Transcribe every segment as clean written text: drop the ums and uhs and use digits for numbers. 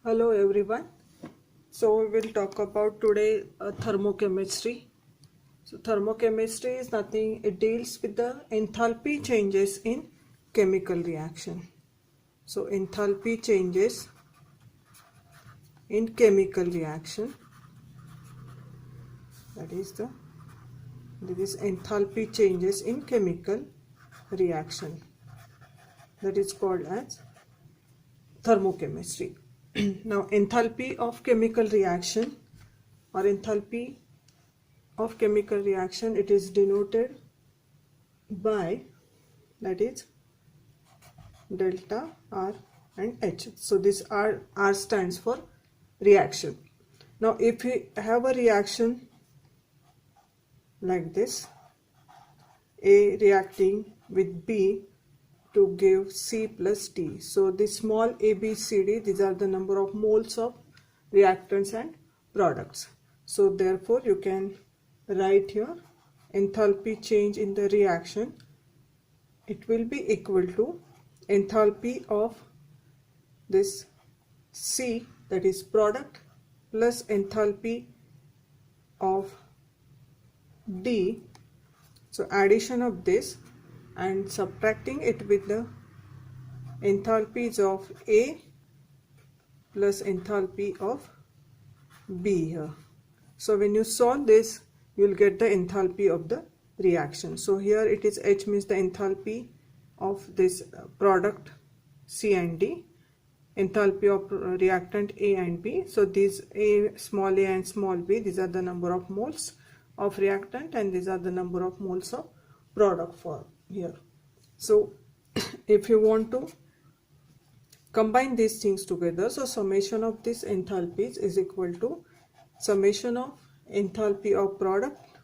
Hello everyone. So we will talk about today thermochemistry. So thermochemistry is nothing, it deals with the enthalpy changes in chemical reaction. So enthalpy changes in chemical reaction, that is enthalpy changes in chemical reaction, that is called as thermochemistry. Now enthalpy of chemical reaction or enthalpy of chemical reaction, it is denoted by, that is, delta R and H. So this R stands for reaction. Now if we have a reaction like this, A reacting with B to give C plus D. So this small A, B, C, D, these are the number of moles of reactants and products. So therefore you can write here enthalpy change in the reaction. It will be equal to enthalpy of this C, that is product, plus enthalpy of D. So addition of this and subtracting it with the enthalpies of A plus enthalpy of B here. So when you solve this, you will get the enthalpy of the reaction. So here it is H, means the enthalpy of this product C and D, enthalpy of reactant A and B. So these small a and small b, these are the number of moles of reactant and these are the number of moles of product for here. So if you want to combine these things together, so summation of these enthalpies is equal to summation of enthalpy of product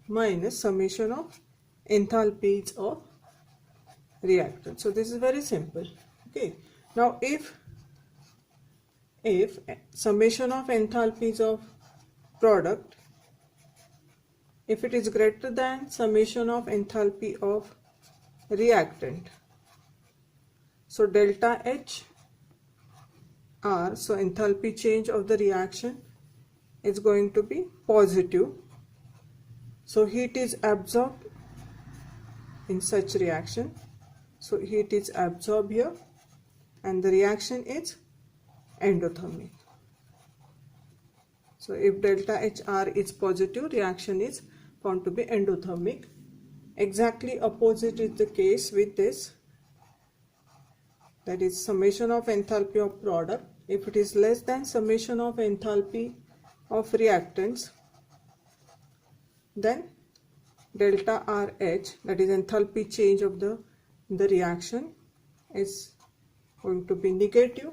minus summation of enthalpies of reactant. So this is very simple. Okay. Now if summation of enthalpies of product, if it is greater than summation of enthalpy of reactant, so delta H R, so enthalpy change of the reaction is going to be positive. So heat is absorbed in such reaction. So heat is absorbed here and the reaction is endothermic. So if delta HR is positive, reaction is found to be endothermic. Exactly opposite is the case with this, that is summation of enthalpy of product. If it is less than summation of enthalpy of reactants, then delta RH, that is enthalpy change of the reaction, is going to be negative.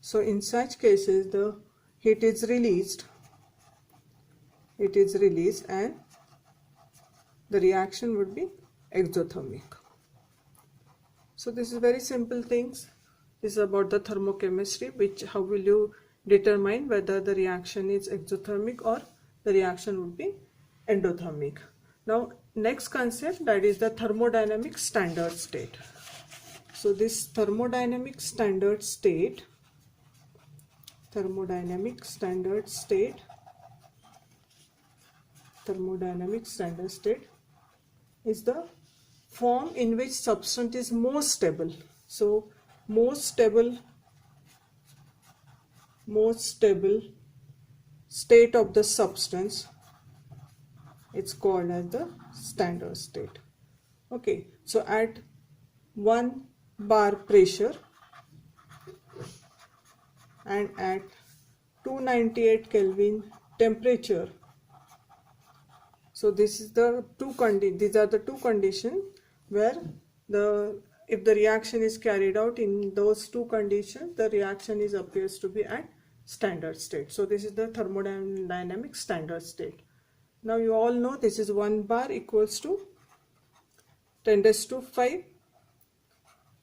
So in such cases the heat is released, and the reaction would be exothermic. So this is very simple things. This is about the thermochemistry, which how will you determine whether the reaction is exothermic or the reaction would be endothermic. Now next concept, that is the thermodynamic standard state. So this thermodynamic standard state is the form in which substance is most stable. So most stable state of the substance, it's called as the standard state. Okay, so at 1 bar pressure and at 298 Kelvin temperature, so this is the these are the two conditions where if the reaction is carried out in those two conditions, the reaction appears to be at standard state. So this is the thermodynamic standard state. Now you all know this is 1 bar equals to 10⁵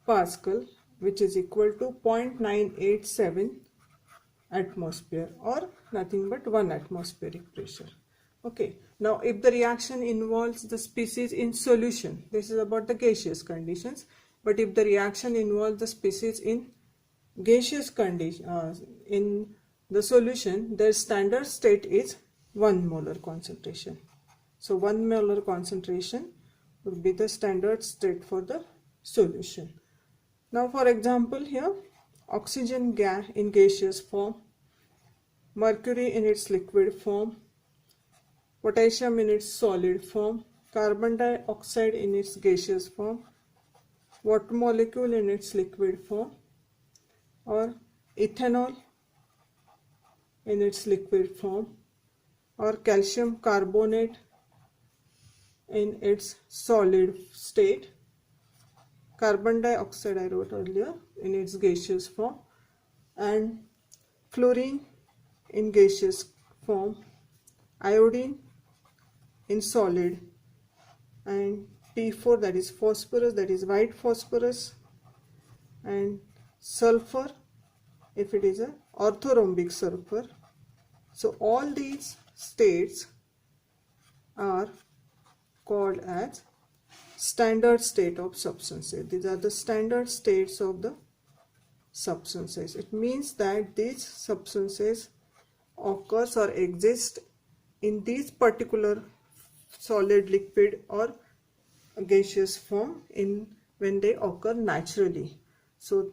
Pascal, which is equal to 0.987 atmosphere, or nothing but 1 atmospheric pressure. Okay, now if the reaction involves the species in solution, this is about the gaseous conditions, but if the reaction involves the species in gaseous condition, in the solution, their standard state is 1 molar concentration. So 1 molar concentration would be the standard state for the solution. Now for example here, oxygen gas in gaseous form, mercury in its liquid form, potassium in its solid form, carbon dioxide in its gaseous form, water molecule in its liquid form, or ethanol in its liquid form, or calcium carbonate in its solid state, carbon dioxide I wrote earlier in its gaseous form, and fluorine in gaseous form, iodine in solid, and P4 that is phosphorus, that is white phosphorus, and sulfur if it is a orthorhombic sulfur. So all these states are called as standard state of substances. These are the standard states of the substances. It means that these substances occurs or exist in these particular solid, liquid or gaseous form in when they occur naturally. So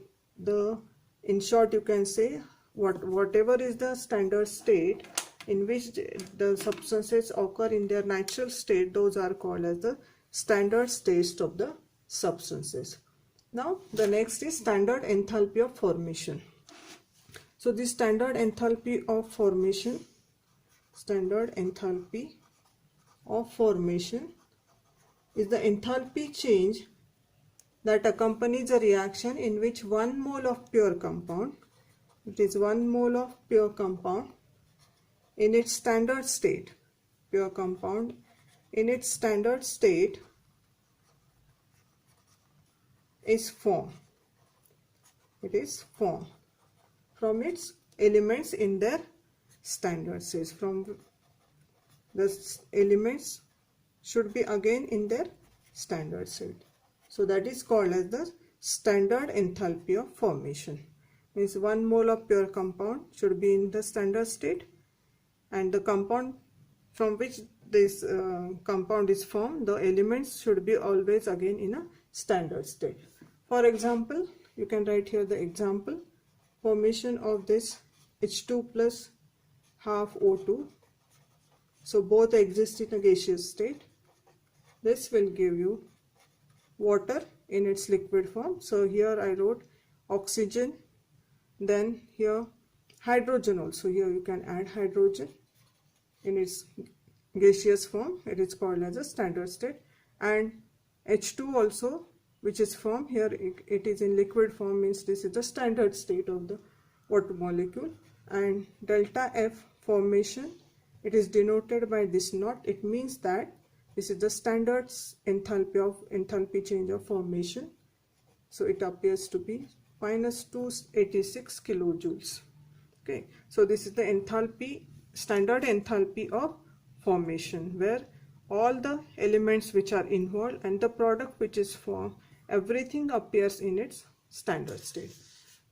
in short you can say whatever is the standard state in which the substances occur in their natural state, those are called as the standard states of the substances. Now the next is standard enthalpy of formation. So the standard enthalpy of formation, is the enthalpy change that accompanies a reaction in which 1 mole of pure compound, it is 1 mole of pure compound in its standard state, pure compound in its standard state is formed. It is formed from its elements in their standard state. From the elements should be again in their standard state. So that is called as the standard enthalpy of formation. Means 1 mole of pure compound should be in the standard state, and the compound from which this compound is formed, the elements should be always again in a standard state. For example, you can write here the example: formation of this H2 plus half O2. So both exist in a gaseous state. This will give you water in its liquid form. So here I wrote oxygen, then here hydrogen also. Here you can add hydrogen in its gaseous form. It is called as a standard state. And H2 also, which is formed here, it is in liquid form, means this is the standard state of the water molecule. And delta F formation, it is denoted by this knot. It means that this is the standard enthalpy change of formation. So it appears to be minus 286 kilojoules. Okay, so this is the enthalpy, standard enthalpy of formation, where all the elements which are involved and the product which is formed, everything appears in its standard state.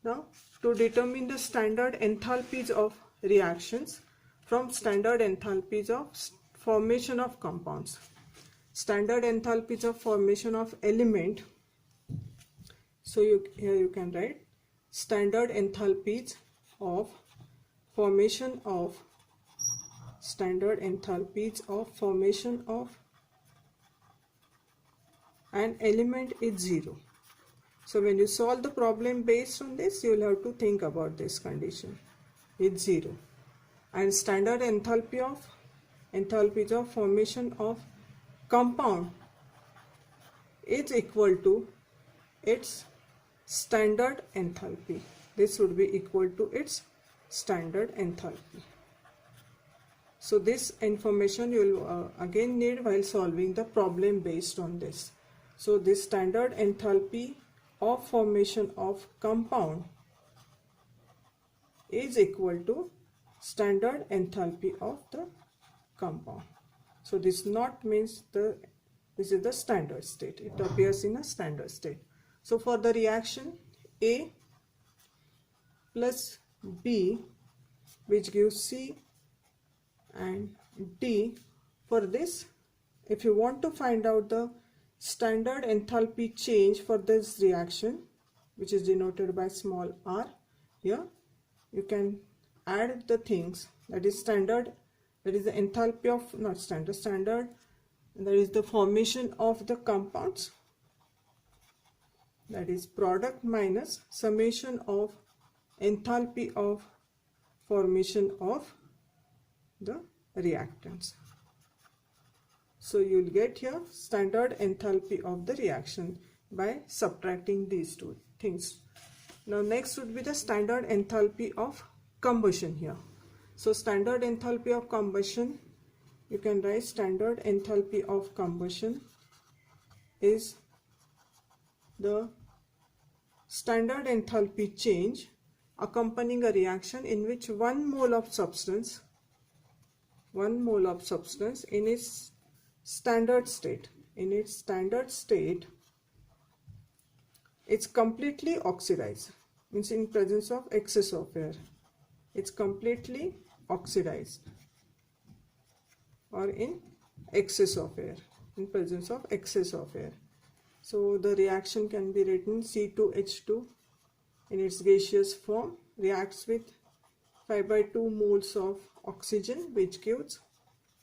Now to determine the standard enthalpies of reactions from standard enthalpies of formation of compounds, standard enthalpies of formation of element. So here you can write standard enthalpies of formation of an element is 0. So when you solve the problem based on this, you will have to think about this condition. It's 0. And standard enthalpies of formation of compound is equal to its standard enthalpy. This would be equal to its standard enthalpy. So this information you will again need while solving the problem based on this. So this standard enthalpy of formation of compound is equal to standard enthalpy of the compound. So this not means this is the standard state. It appears in a standard state. So for the reaction A, plus B, which gives C and D. For this, if you want to find out the standard enthalpy change for this reaction, which is denoted by small r, here you can add the things, that is standard, that is the enthalpy of, not standard, standard, that is the formation of the compounds, that is product minus summation of enthalpy of formation of the reactants. So you will get here standard enthalpy of the reaction by subtracting these two things. Now next would be the standard enthalpy of combustion here. So standard enthalpy of combustion, you can write standard enthalpy of combustion is the standard enthalpy change accompanying a reaction in which 1 mole of substance in its standard state, it's completely oxidized, means in presence of excess of air, it's completely oxidized, or in excess of air, in presence of excess of air. So the reaction can be written C2H2 in its gaseous form reacts with 5/2 moles of oxygen, which gives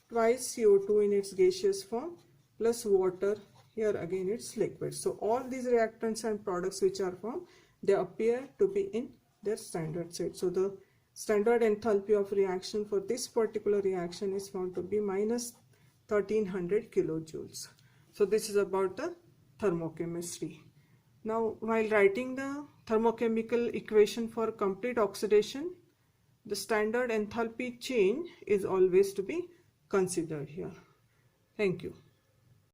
twice CO2 in its gaseous form plus water, here again it's liquid. So all these reactants and products which are formed, they appear to be in their standard state. So the standard enthalpy of reaction for this particular reaction is found to be minus 1300 kilojoules. So this is about the thermochemistry. Now while writing the thermochemical equation for complete oxidation, the standard enthalpy change is always to be considered here. Thank you.